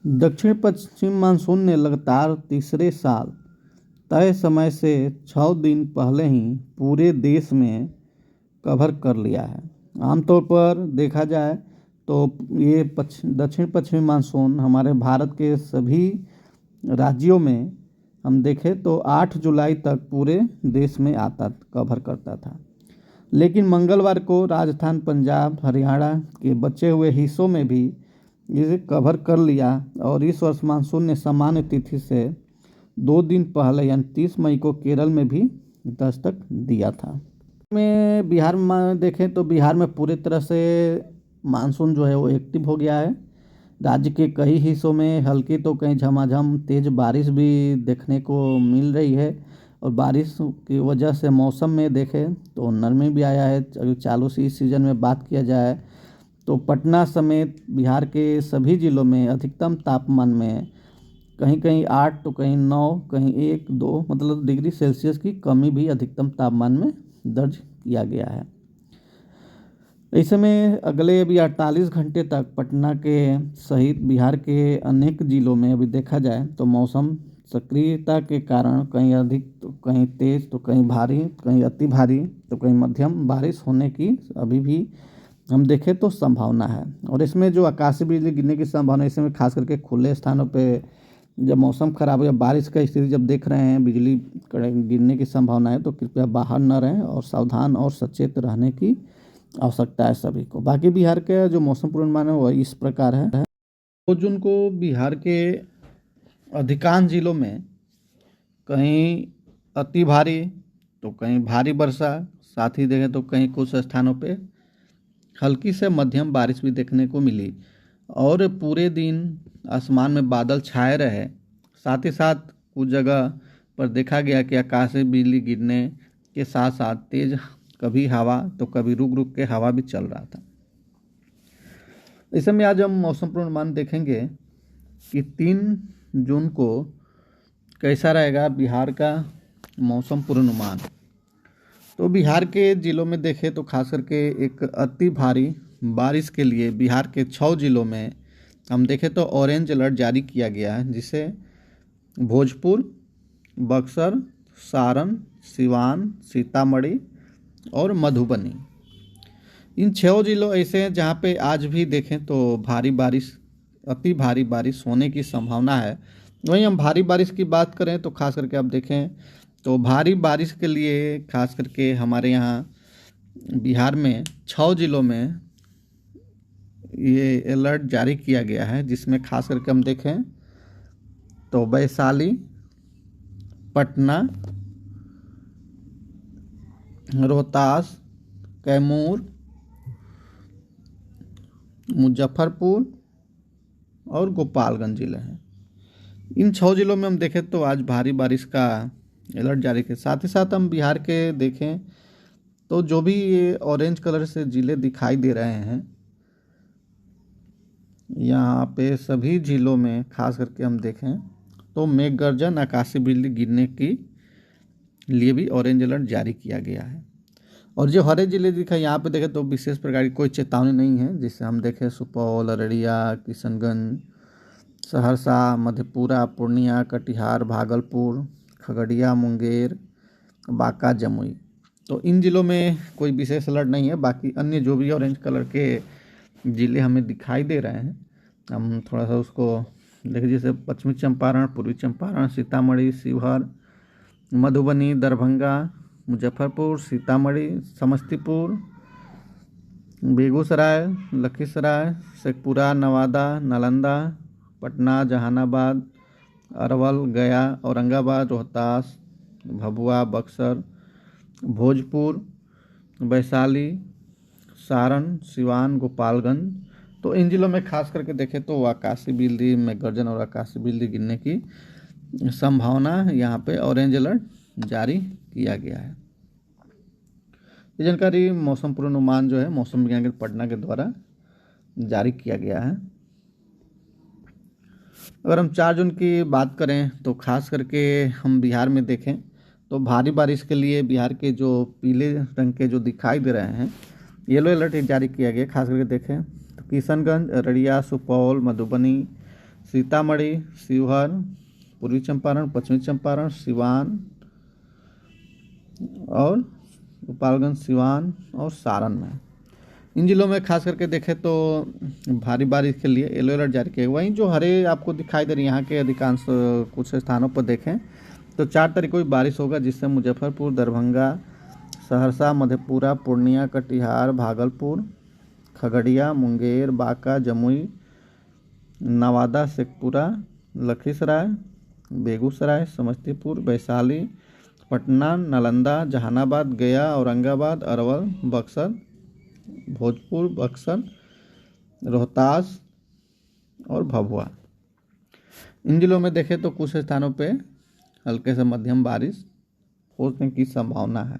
दक्षिण पश्चिम मानसून ने लगातार तीसरे साल तय समय से 6 दिन पहले ही पूरे देश में कवर कर लिया है। आमतौर पर देखा जाए तो ये दक्षिण पश्चिमी मानसून हमारे भारत के सभी राज्यों में हम देखें तो 8 जुलाई तक पूरे देश में कवर करता था। लेकिन मंगलवार को राजस्थान, पंजाब, हरियाणा के बचे हुए हिस्सों में भी इसे कवर कर लिया और इस वर्ष मानसून ने सामान्य तिथि से 2 दिन पहले यानी 30 मई को केरल में भी दस्तक दिया था। में बिहार में देखें तो बिहार में पूरी तरह से मानसून जो है वो एक्टिव हो गया है। राज्य के कई हिस्सों में हल्की तो कहीं झमाझम तेज़ बारिश भी देखने को मिल रही है और बारिश की वजह से मौसम में देखें तो नरमी भी आया है। अगर चालू इस सीज़न में बात किया जाए तो पटना समेत बिहार के सभी जिलों में अधिकतम तापमान में कहीं कहीं 8 तो कहीं 9 कहीं 1-2 मतलब डिग्री सेल्सियस की कमी भी अधिकतम तापमान में दर्ज किया गया है। इस समय अगले भी 48 घंटे तक पटना के सहित बिहार के अनेक जिलों में अभी देखा जाए तो मौसम सक्रियता के कारण कहीं अधिक तो कहीं तेज़ तो कहीं भारी, कहीं अति भारी तो कहीं मध्यम बारिश होने की अभी भी हम देखें तो संभावना है। और इसमें जो आकाशीय बिजली गिरने की संभावना इसमें खास करके खुले स्थानों पे जब मौसम खराब हो या बारिश का स्थिति जब देख रहे हैं बिजली गिरने की संभावना है तो कृपया बाहर न रहें और सावधान और सचेत रहने की आवश्यकता है सभी को। बाकी बिहार के जो मौसम पूर्वानुमान है वह इस प्रकार है। 2 जून को बिहार के अधिकांश जिलों में कहीं अति भारी तो कहीं भारी वर्षा, साथ ही देखें तो कहीं कुछ स्थानों पे हल्की से मध्यम बारिश भी देखने को मिली और पूरे दिन आसमान में बादल छाए रहे। साथ ही साथ कुछ जगह पर देखा गया कि आकाशीय बिजली गिरने के साथ साथ तेज कभी हवा तो कभी रुक रुक के हवा भी चल रहा था। इस समय आज हम मौसम पूर्वानुमान देखेंगे कि 3 जून को कैसा रहेगा बिहार का मौसम पूर्वानुमान। तो बिहार के जिलों में देखें तो खास करके एक अति भारी बारिश के लिए बिहार के 6 जिलों में हम देखें तो ऑरेंज अलर्ट जारी किया गया है, जिसे भोजपुर, बक्सर, सारण, सिवान, सीतामढ़ी और मधुबनी, इन 6 जिलों ऐसे हैं जहां पे आज भी देखें तो भारी बारिश, अति भारी बारिश होने की संभावना है। वहीं हम भारी बारिश की बात करें तो खास करके आप देखें तो भारी बारिश के लिए खास करके हमारे यहाँ बिहार में 6 जिलों में ये अलर्ट जारी किया गया है, जिसमें खास करके हम देखें तो वैशाली, पटना, रोहतास, कैमूर, मुजफ्फरपुर और गोपालगंज जिले हैं। इन 6 जिलों में हम देखें तो आज भारी बारिश का अलर्ट जारी किया। साथ ही साथ हम बिहार के देखें तो जो भी ये ऑरेंज कलर से जिले दिखाई दे रहे हैं यहाँ पे सभी जिलों में खास करके हम देखें तो मेघ गर्जन, आकाशीय बिजली गिरने की लिए भी ऑरेंज अलर्ट जारी किया गया है। और जो हरे जिले दिखा यहाँ पे देखें तो विशेष प्रकार की कोई चेतावनी नहीं है, जिससे हम देखें सुपौल, अररिया, किशनगंज, सहरसा, मधेपुरा, पूर्णिया, कटिहार, भागलपुर, खगड़िया, मुंगेर, बांका, जमुई, तो इन जिलों में कोई विशेष अलर्ट नहीं है। बाकी अन्य जो भी ऑरेंज कलर के जिले हमें दिखाई दे रहे हैं हम थोड़ा सा उसको देखिए, जैसे पश्चिमी चंपारण, पूर्वी चंपारण, सीतामढ़ी, शिवहर, मधुबनी, दरभंगा, मुजफ्फरपुर, सीतामढ़ी, समस्तीपुर, बेगूसराय, लखीसराय, शेखपुरा, नवादा, नालंदा, पटना, जहानाबाद, अरवल, गया, औरंगाबाद, रोहतास, भभुआ, बक्सर, भोजपुर, वैशाली, सारण, सिवान, गोपालगंज, तो इन जिलों में खास करके देखें तो आकाशीय बिजली में गर्जन और आकाशीय बिजली गिरने की संभावना यहाँ पे ऑरेंज अलर्ट जारी किया गया है। ये जानकारी मौसम पूर्वानुमान जो है मौसम विज्ञान केंद्र पटना के द्वारा जारी किया गया है। अगर हम 4 जून की बात करें तो खास करके हम बिहार में देखें तो भारी बारिश के लिए बिहार के जो पीले रंग के जो दिखाई दे रहे हैं येलो अलर्ट जारी किया गया। खास करके देखें तो किशनगंज, अररिया, सुपौल, मधुबनी, सीतामढ़ी, शिवहर, पूर्वी चंपारण, पश्चिमी चंपारण, सिवान और गोपालगंज, सिवान और सारण में। इन जिलों में खास करके देखें तो भारी बारिश के लिए येलो अलर्ट जारी किया। वहीं जो हरे आपको दिखाई दे रही है यहाँ के अधिकांश कुछ स्थानों पर देखें तो 4 तारीख को भी बारिश होगा, जिससे मुजफ्फरपुर, दरभंगा, सहरसा, मधेपुरा, पूर्णिया, कटिहार, भागलपुर, खगड़िया, मुंगेर, बांका, जमुई, नवादा, शेखपुरा, लखीसराय, बेगूसराय, समस्तीपुर, वैशाली, पटना, नालंदा, जहानाबाद, गया, औरंगाबाद, अरवल, बक्सर, भोजपुर, बक्सर, रोहतास और भभुआ। इन जिलों में देखें तो कुछ स्थानों पे हल्के से मध्यम बारिश होने की संभावना है।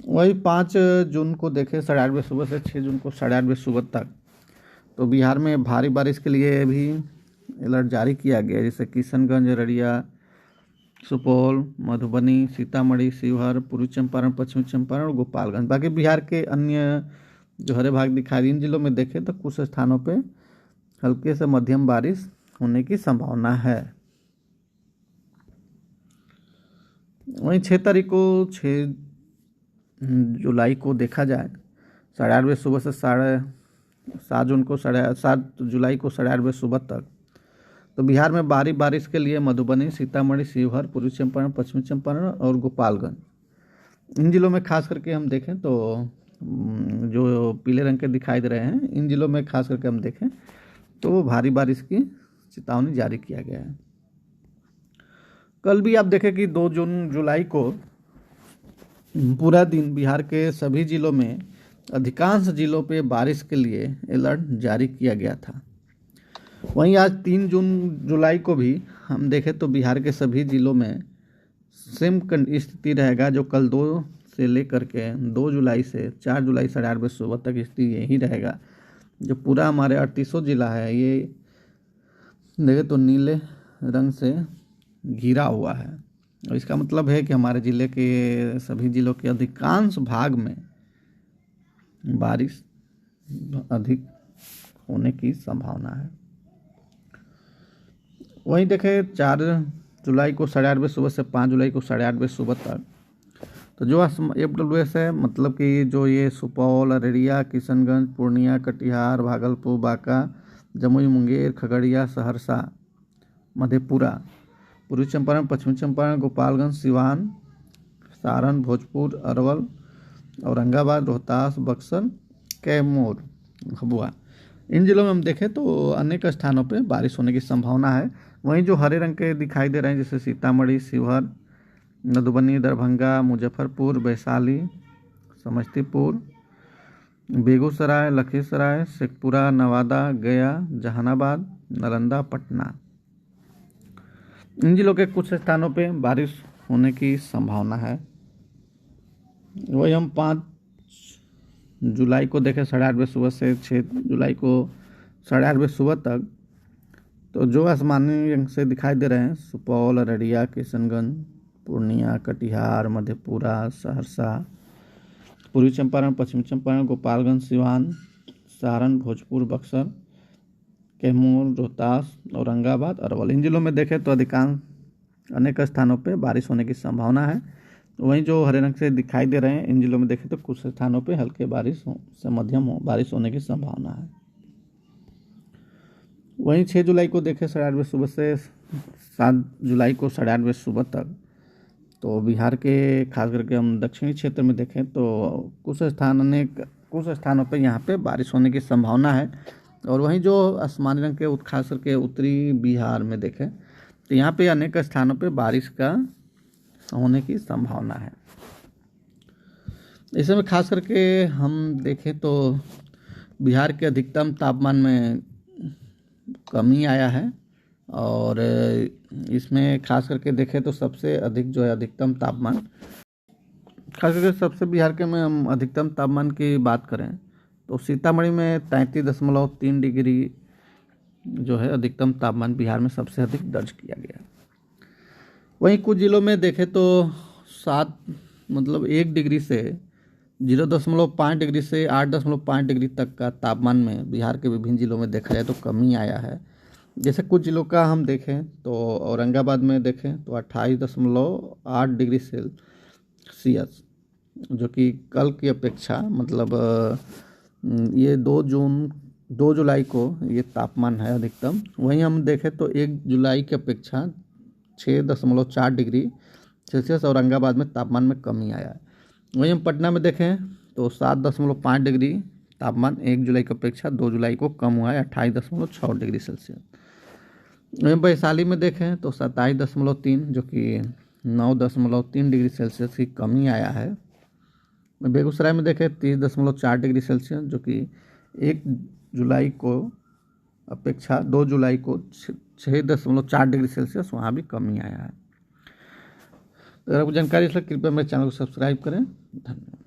वही 5 जून को देखें 8:30 सुबह से 6 जून को 8:30 सुबह तक तो बिहार में भारी बारिश के लिए भी अलर्ट जारी किया गया, जैसे किशनगंज, अररिया, सुपौल, मधुबनी, सीतामढ़ी, शिवहर, पूर्वी चंपारण, पश्चिमी चंपारण और गोपालगंज। बाकी बिहार के अन्य जो हरे भाग दिखाई, इन जिलों में देखें तो कुछ स्थानों पे हल्के से मध्यम बारिश होने की संभावना है। वहीं 6 जुलाई को देखा जाए 8:30 सुबह से 7 जून को 7 जुलाई को 8:30 सुबह तक तो बिहार में भारी बारिश के लिए मधुबनी, सीतामढ़ी, शिवहर, पूर्वी चंपारण, पश्चिमी चंपारण और गोपालगंज। इन जिलों में खास करके हम देखें तो जो पीले रंग के दिखाई दे रहे हैं, इन जिलों में खास करके हम देखें तो भारी बारिश की चेतावनी जारी किया गया है। कल भी आप देखें कि 2 जुलाई को पूरा दिन बिहार के सभी जिलों में अधिकांश जिलों पे बारिश के लिए अलर्ट जारी किया गया था। वहीं आज 3 जुलाई को भी हम देखें तो बिहार के सभी जिलों में सेम स्थिति रहेगा, जो कल 2 से लेकर के 2 जुलाई से 4 जुलाई 8:30 सुबह तक स्थिति यही रहेगा। जो पूरा हमारे 38 जिला है, ये देखें तो नीले रंग से घिरा हुआ है, और इसका मतलब है कि हमारे ज़िले के सभी ज़िलों के अधिकांश भाग में बारिश अधिक होने की संभावना है। वहीं देखें 4 जुलाई को 8:30 सुबह से 5 जुलाई को 8:30 सुबह तक तो जो FWS है, मतलब कि जो ये सुपौल, अररिया, किशनगंज, पूर्णिया, कटिहार, भागलपुर, बांका, जमुई, मुंगेर, खगड़िया, सहरसा, मधेपुरा, पूर्वी चंपारण, पश्चिमी चंपारण, गोपालगंज, सिवान, सारण, भोजपुर, अरवल, औरंगाबाद, रोहतास, बक्सर, कैमूर, भभुआ, इन जिलों में हम देखें तो अनेक स्थानों पे बारिश होने की संभावना है। वहीं जो हरे रंग के दिखाई दे रहे हैं, जैसे सीतामढ़ी, शिवहर, मधुबनी, दरभंगा, मुजफ्फरपुर, वैशाली, समस्तीपुर, बेगूसराय, लखीसराय, शेखपुरा, नवादा, गया, जहानाबाद, नालंदा, पटना, इन जिलों के कुछ स्थानों पे बारिश होने की संभावना है। वही हम 5 जुलाई को देखें 8:30 सुबह से 6 जुलाई को 8:30 सुबह तक तो जो आसमानी रंग से दिखाई दे रहे हैं, सुपौल, अररिया, किशनगंज, पूर्णिया, कटिहार, मधेपुरा, सहरसा, पूर्वी चंपारण, पश्चिमी चंपारण, गोपालगंज, सिवान, सारण, भोजपुर, बक्सर, कैमूर, रोहतास, औरंगाबाद, अरवल, इन जिलों में देखें तो अधिकांश अनेक स्थानों पे बारिश होने की संभावना है। वहीं जो हरे रंग से दिखाई दे रहे हैं, इन जिलों में देखें तो कुछ स्थानों पे हल्के बारिश से मध्यम बारिश होने की संभावना है। वहीं 6 जुलाई को देखें 8:30 सुबह से 7 जुलाई को 8:30 सुबह तक तो बिहार के खास करके हम दक्षिणी क्षेत्र में देखें तो कुछ स्थानों पे यहाँ पे बारिश होने की संभावना है। और वहीं जो आसमानी रंग के खास करके उत्तरी बिहार में देखें तो यहाँ पे अनेक स्थानों पे बारिश का होने की संभावना है। इस समय खास करके हम देखें तो बिहार के अधिकतम तापमान में कमी आया है, और इसमें खास करके देखें तो सबसे अधिक जो है अधिकतम तापमान, खास करके सबसे बिहार के में हम अधिकतम तापमान की बात करें तो सीतामढ़ी में 33.3 डिग्री जो है अधिकतम तापमान बिहार में सबसे अधिक दर्ज किया गया। वहीं कुछ जिलों में देखें तो 1 डिग्री से 0.5 डिग्री से 8.5 डिग्री तक का तापमान में बिहार के विभिन्न जिलों में देखा जाए तो कमी आया है। जैसे कुछ जिलों का हम देखें तो औरंगाबाद में देखें तो 28.8 डिग्री सेल्सियस, जो कि कल की अपेक्षा मतलब ये 2 जुलाई को ये तापमान है अधिकतम। वहीं हम देखें तो 1 जुलाई की अपेक्षा 6.4 डिग्री सेल्सियस औरंगाबाद में तापमान में कमी आया है। वहीं हम पटना में देखें तो 7.5 डिग्री तापमान 1 जुलाई की अपेक्षा 2 जुलाई को कम हुआ है 28.6 डिग्री सेल्सियस। वहीं वैशाली में देखें तो 27.3 जो कि 9.3 डिग्री सेल्सियस की कमी आया है। बेगूसराय में देखें 30.4 डिग्री सेल्सियस, जो कि 1 जुलाई को अपेक्षा 2 जुलाई को 6.4 डिग्री सेल्सियस वहाँ भी कमी आया है। अगर आपको जानकारी है कृपया मेरे चैनल को सब्सक्राइब करें। धन्यवाद।